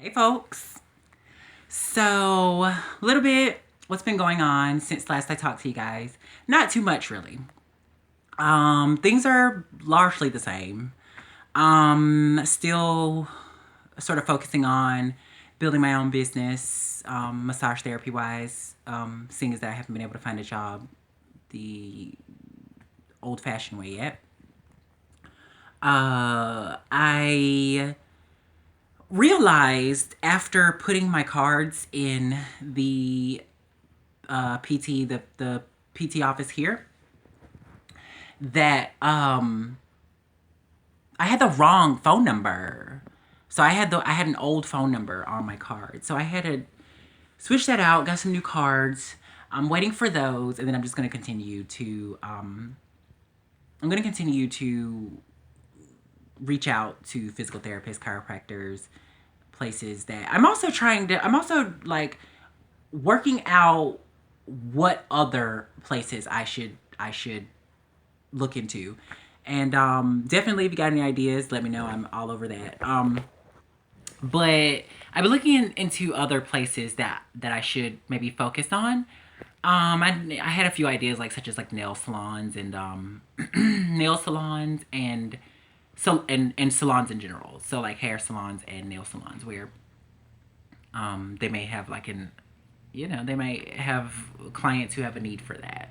Hey folks. So, a little bit what's been going on since last I talked to you guys. Not too much really. Things are largely the same. Still sort of focusing on building my own business, massage therapy wise, seeing as that I haven't been able to find a job the old fashioned way yet. I realized after putting my cards in the the PT office here, that I had the wrong phone number. So I had an old phone number on my card. So I had to switch that out, got some new cards. I'm waiting for those, and then I'm just going to continue to reach out to physical therapists, chiropractors, places that I'm also like working out what other places I should look into. And definitely if you got any ideas, let me know. I'm all over that. But I've been looking into other places that I should maybe focus on. I had a few ideas like such as like nail salons and nail salons and and salons in general. So like hair salons and nail salons where they may have like an they might have clients who have a need for that.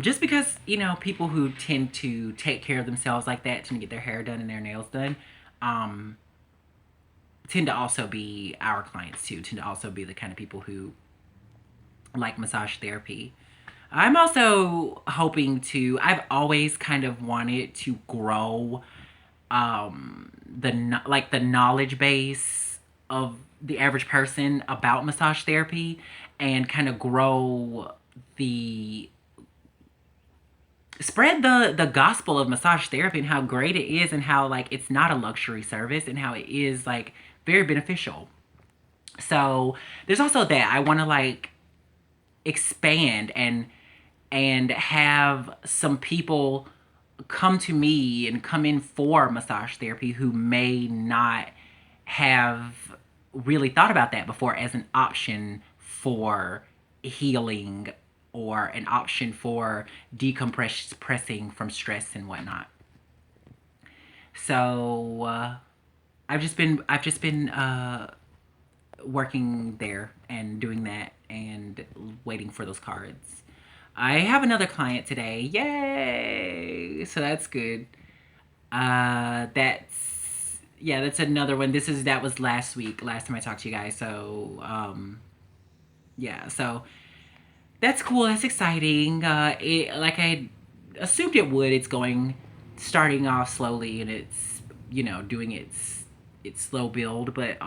Just because people who tend to take care of themselves like that, tend to get their hair done and their nails done, um, tend to also be our clients too. Tend to also be the kind of people who like massage therapy. I'm also hoping to. I've always kind of wanted to grow the knowledge base of the average person about massage therapy and kind of grow the spread the gospel of massage therapy and how great it is and how like it's not a luxury service and how it is like very beneficial. So there's also that I want to like expand and have some people come to me and come in for massage therapy who may not have really thought about that before as an option for healing or an option for decompressing from stress and whatnot. So I've just been working there and doing that and waiting for those cards. I have another client today. Yay! So that's good. That's yeah, that's another one. That was last week, last time I talked to you guys. So yeah, so that's cool. That's exciting. Like I assumed it would. It's going starting off slowly and it's doing its slow build, but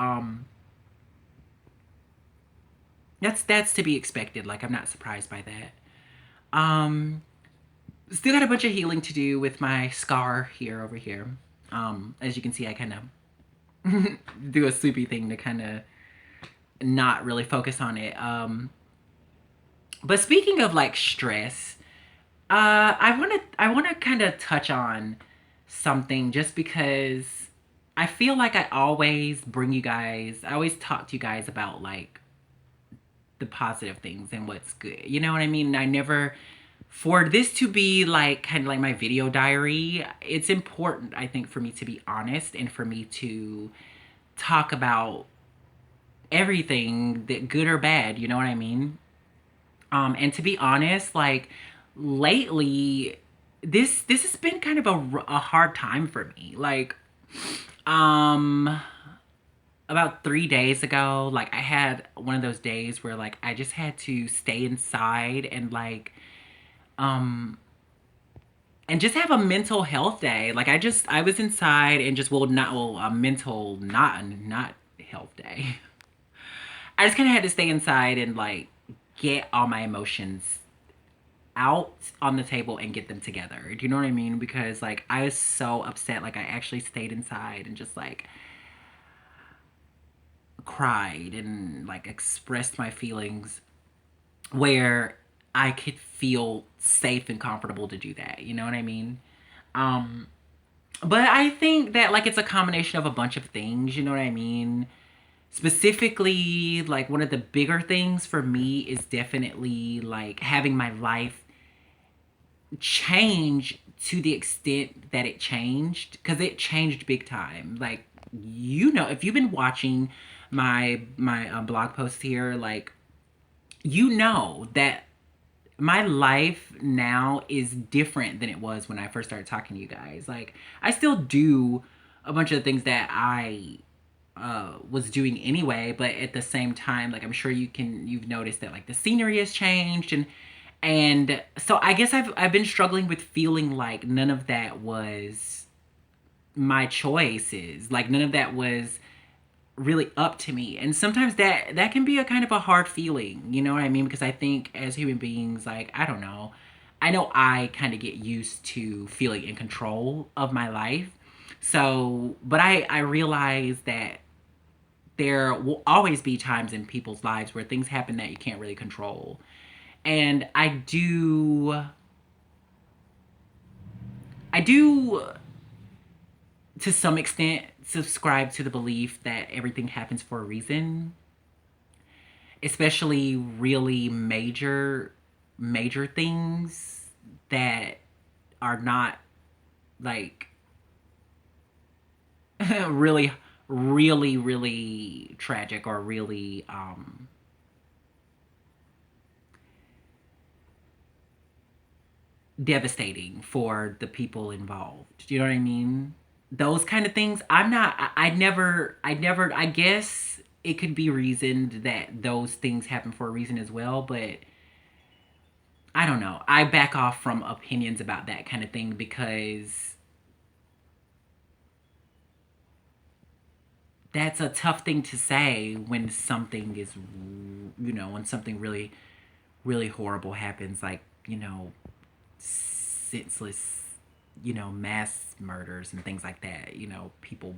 that's to be expected. Like I'm not surprised by that. Um, Still got a bunch of healing to do with my scar here over here. As you can see, I kind of do a soupy thing to kind of not really focus on it. But speaking of like stress, I want to kind of touch on something just because I feel like I always talk to you guys about like the positive things and what's good. You know what I mean? I never for this to be like kind of like my video diary, it's important I think for me to be honest and for me to talk about everything that good or bad, you know what I mean? And to be honest, like lately this has been kind of a hard time for me. Like um about 3 days ago, like I had one of those days where like I just had to stay inside um and just have a mental health day. Like I was inside and just a mental not health day. I just kind of had to stay inside and like get all my emotions out on the table and get them together. Do you know what I mean? Because like I was so upset. Like I actually stayed inside and just like cried and like expressed my feelings where I could feel safe and comfortable to do that. You know what I mean? Um But I think that like it's a combination of a bunch of things, you know what I mean? Specifically, like one of the bigger things for me is definitely like having my life change to the extent that it changed, because it changed big time. Like, you know, if you've been watching my blog posts here, like, you know that my life now is different than it was when I first started talking to you guys. Like, I still do a bunch of things that I was doing anyway, but at the same time, like, I'm sure you've noticed that like the scenery has changed, and so I guess I've been struggling with feeling like none of that was my choices. Like, none of that was really up to me. And sometimes that can be a kind of a hard feeling, you know what I mean? Because I think as human beings, like, I don't know. I know I kind of get used to feeling in control of my life. So, but I realize that there will always be times in people's lives where things happen that you can't really control. And I do to some extent subscribe to the belief that everything happens for a reason, especially really major things that are not like really really tragic or really devastating for the people involved. Do you know what I mean? Those kind of things. I guess it could be reasoned that those things happen for a reason as well, but I don't know. I back off from opinions about that kind of thing because that's a tough thing to say when something is, when something really, really horrible happens, like, senseless, mass murders and things like that, people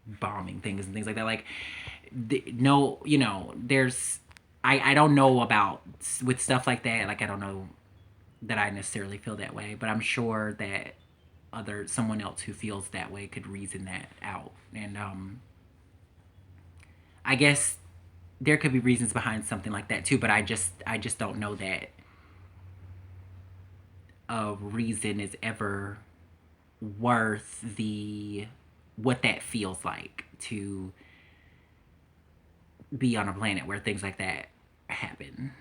bombing things and things like that. Like, no, I don't know about with stuff like that. Like, I don't know that I necessarily feel that way, but I'm sure that someone else who feels that way could reason that out. And I guess there could be reasons behind something like that too, but I just don't know that a reason is ever worth the what that feels like to be on a planet where things like that happen.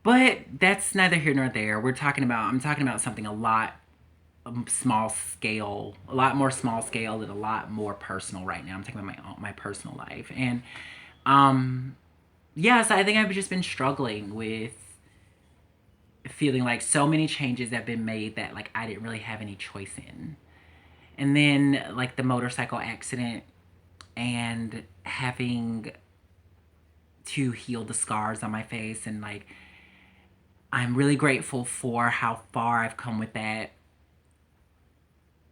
But that's neither here nor there. I'm talking about something a lot small scale, a lot more small scale and a lot more personal right now. I'm talking about my personal life. And um yes, I think I've just been struggling with feeling like so many changes have been made that like I didn't really have any choice in. And then like the motorcycle accident and having to heal the scars on my face, and like I'm really grateful for how far I've come with that.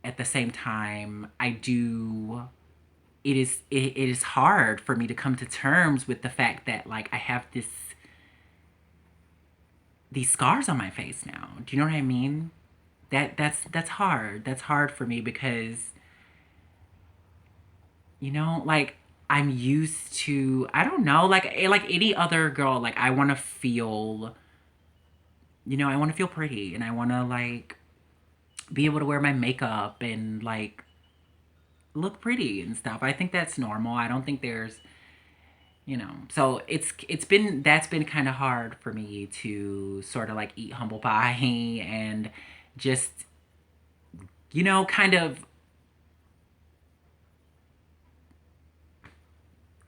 At the same time, it is hard for me to come to terms with the fact that like I have these scars on my face now. Do you know what I mean? That's hard. That's hard for me because like I'm used to, I don't know, like any other girl, like I want to feel, I want to feel pretty, and I want to like be able to wear my makeup and like look pretty and stuff. I think that's normal. I don't think there's, so that's been kind of hard for me to sort of like eat humble pie and just kind of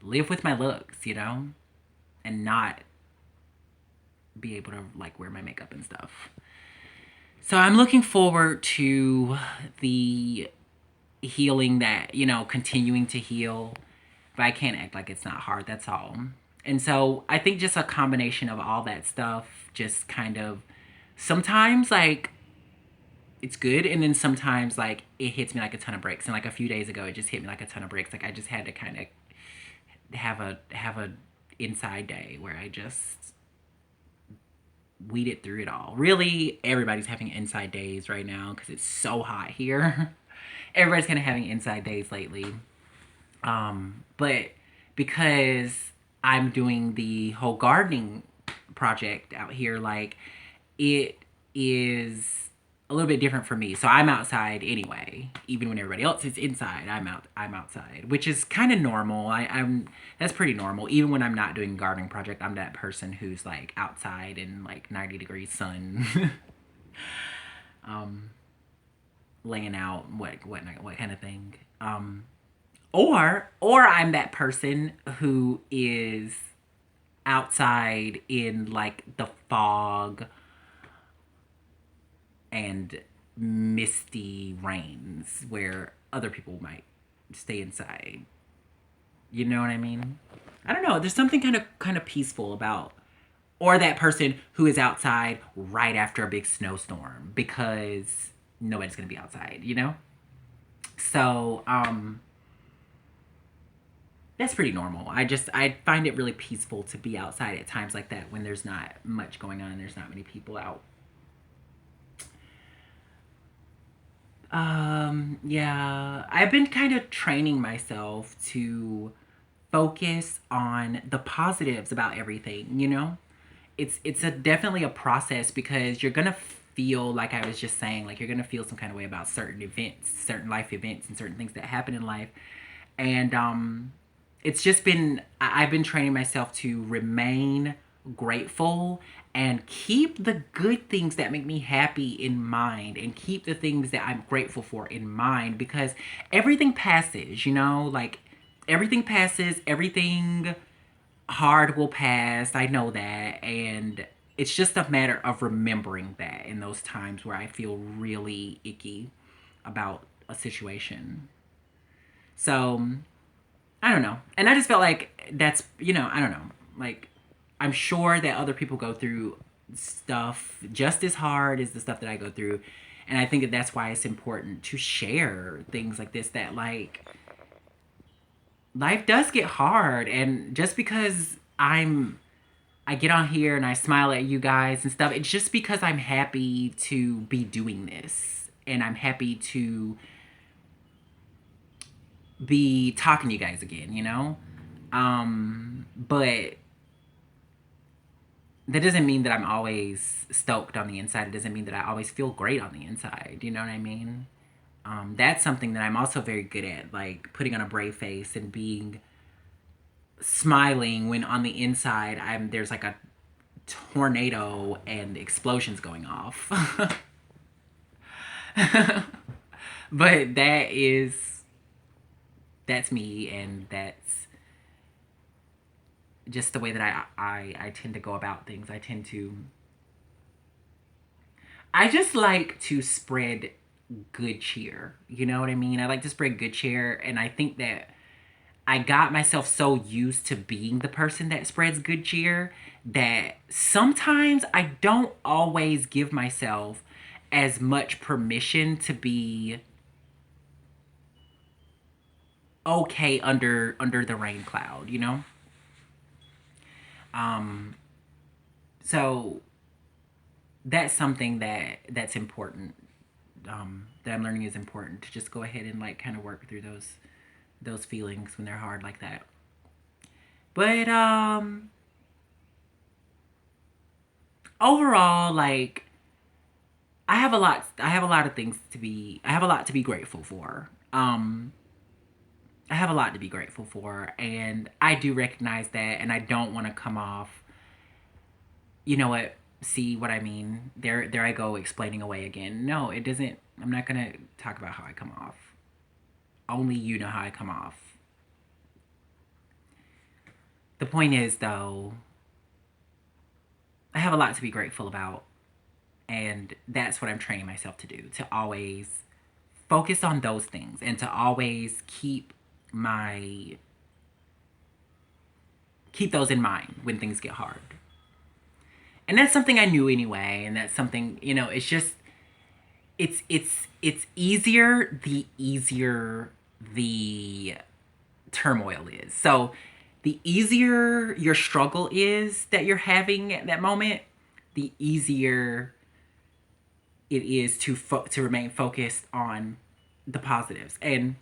live with my looks, and not be able to like wear my makeup and stuff. So I'm looking forward to the healing, that, continuing to heal, but I can't act like it's not hard. That's all. And so I think just a combination of all that stuff just kind of sometimes like it's good, and then sometimes like it hits me like a ton of bricks. And like a few days ago it just hit me like a ton of bricks. Like I just had to kind of have a inside day where I just weeded through it all. Really, everybody's having inside days right now because it's so hot here. Everybody's kind of having inside days lately. But because I'm doing the whole gardening project out here, like it is a little bit different for me. So I'm outside anyway, even when everybody else is inside. I'm outside, which is kind of normal. I'm that's pretty normal. Even when I'm not doing a gardening project, I'm that person who's like outside in like 90-degree sun, um, laying out what kind of thing. Or I'm that person who is outside in like the fog and misty rains where other people might stay inside. You know what I mean? I don't know. There's something kind of peaceful about, or that person who is outside right after a big snowstorm because nobody's gonna be outside. You know. So that's pretty normal. I find it really peaceful to be outside at times like that when there's not much going on and there's not many people out. Yeah, I've been kind of training myself to focus on the positives about everything, you know? It's a definitely a process because you're going to feel like I was just saying, like you're going to feel some kind of way about certain events, certain life events and certain things that happen in life. And it's just been I've been training myself to remain grateful and keep the good things that make me happy in mind and keep the things that I'm grateful for in mind because everything passes, you know, like everything passes, everything hard will pass. I know that. And it's just a matter of remembering that in those times where I feel really icky about a situation. So I don't know. And I just felt like that's, I don't know. Like, I'm sure that other people go through stuff just as hard as the stuff that I go through. And I think that that's why it's important to share things like this that, like, life does get hard. And just because I get on here and I smile at you guys and stuff, it's just because I'm happy to be doing this. And I'm happy to be talking to you guys again, you know? But that doesn't mean that I'm always stoked on the inside. It doesn't mean that I always feel great on the inside. You know what I mean? That's something that I'm also very good at, like putting on a brave face and being smiling when on the inside there's like a tornado and explosions going off. But that's me, and that's just the way that I tend to go about things. I just like to spread good cheer. You know what I mean? I like to spread good cheer, and I think that I got myself so used to being the person that spreads good cheer that sometimes I don't always give myself as much permission to be okay under the rain cloud, you know? Um so that's something that's important, that I'm learning is important to just go ahead and like kind of work through those feelings when they're hard like that. But overall, like I have a lot of things to be I have a lot to be grateful for. I have a lot to be grateful for, and I do recognize that, and I don't want to come off, you know what, see what I mean? There I go explaining away again. No, it doesn't. I'm not going to talk about how I come off. Only you know how I come off. The point is, though, I have a lot to be grateful about, and that's what I'm training myself to do, to always focus on those things and to always my keep those in mind when things get hard. And that's something I knew anyway, and that's something, it's just it's easier the easier the turmoil is. So the easier your struggle is that you're having at that moment, the easier it is to remain focused on the positives. And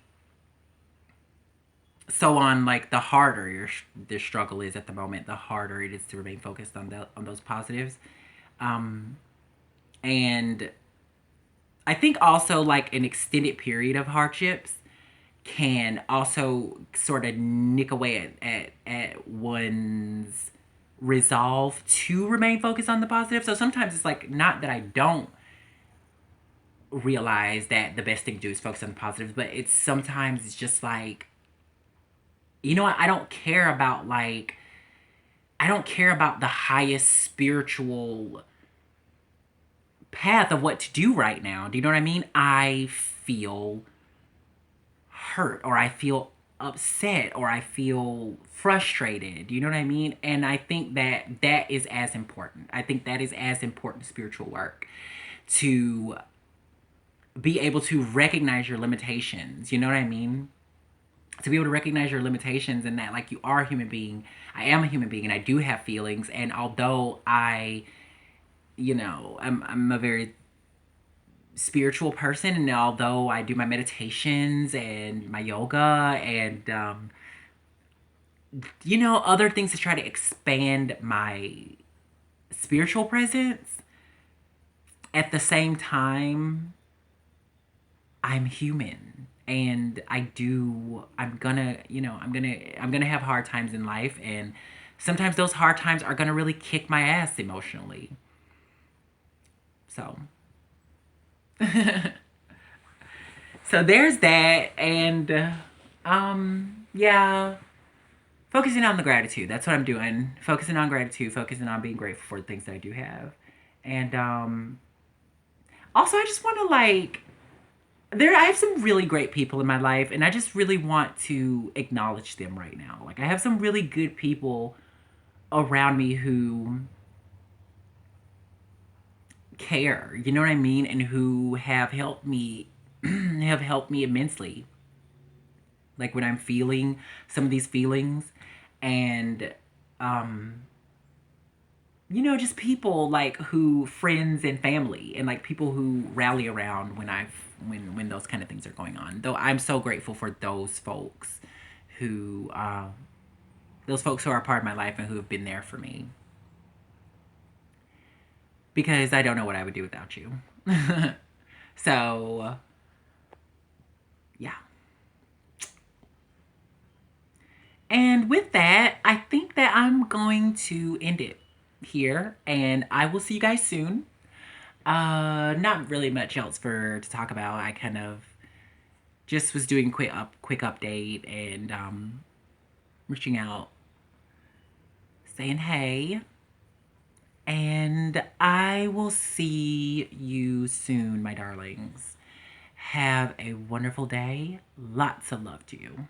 so on, like, the harder the struggle is at the moment, the harder it is to remain focused on those positives. Um, and I think also, like, an extended period of hardships can also sort of nick away at one's resolve to remain focused on the positive. So sometimes it's like, not that I don't realize that the best thing to do is focus on the positives, but it's sometimes it's just like, you know what, I don't care about the highest spiritual path of what to do right now. Do you know what I mean? I feel hurt, or I feel upset, or I feel frustrated. Do you know what I mean? And I think that that is as important. I think that is as important spiritual work, to be able to recognize your limitations. You know what I mean? To be able to recognize your limitations, and that, like, you are a human being. I am a human being, and I do have feelings. And although I'm a very spiritual person, and although I do my meditations and my yoga and other things to try to expand my spiritual presence, at the same time, I'm human. And I'm gonna have hard times in life, and sometimes those hard times are gonna really kick my ass emotionally. So so there's that. And yeah, focusing on the gratitude. That's what I'm doing. Focusing on gratitude, focusing on being grateful for the things that I do have. And also, I just want to, like, I have some really great people in my life, and I just really want to acknowledge them right now. Like, I have some really good people around me who care, you know what I mean, and who have helped me have helped me immensely. Like, when I'm feeling some of these feelings, and um just people, like, who friends and family, and, like, people who rally around when those kind of things are going on. Though I'm so grateful for who those folks who are a part of my life and who have been there for me, because I don't know what I would do without you. So yeah. And with that, I think that I'm going to end it here, and I will see you guys soon. Not really much else to talk about. I kind of just was doing quick update, and reaching out, saying hey, and I will see you soon, my darlings. Have a wonderful day. Lots of love to you.